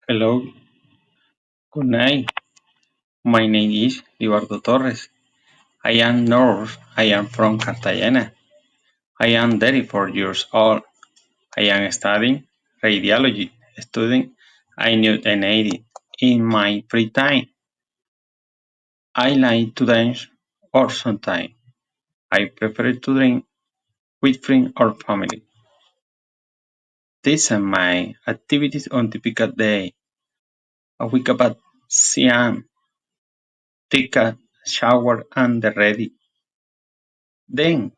Hello, good night. My name is Libardo Torres. I am nurse. I am from Cartagena. I am 34 years old. I am studying radiology, studying I need an aid in my free time. I like to dance or sometimes I prefer to drink with friends or family. These are my activities on typical day. I wake up at 6 take a shower and ready. Then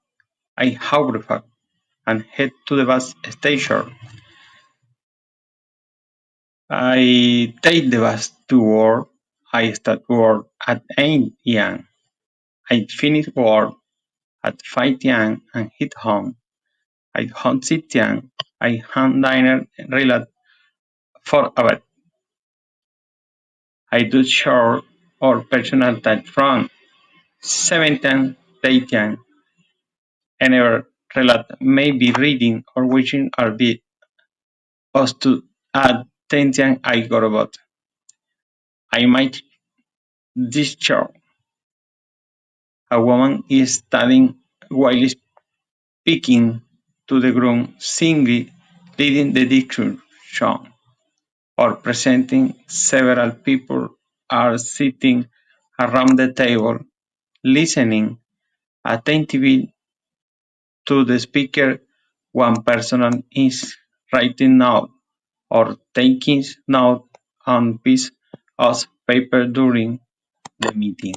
I have breakfast and head to the bus station. I take the bus to work. I start work at 8 a.m. I finish work at 5 a.m. and hit home. At home 6 a.m. I have dinner related for a bit. I do short or personal time from 7 to 8 a.m. Another related may be reading or watching a bit. Us to at 10 a.m. I go about. I might discharge. A woman is standing while speaking to the groom, singly leading the discussion, or presenting. Several people are sitting around the table, listening attentively to the speaker. One person is writing notes or taking notes on piece of paper during the meeting.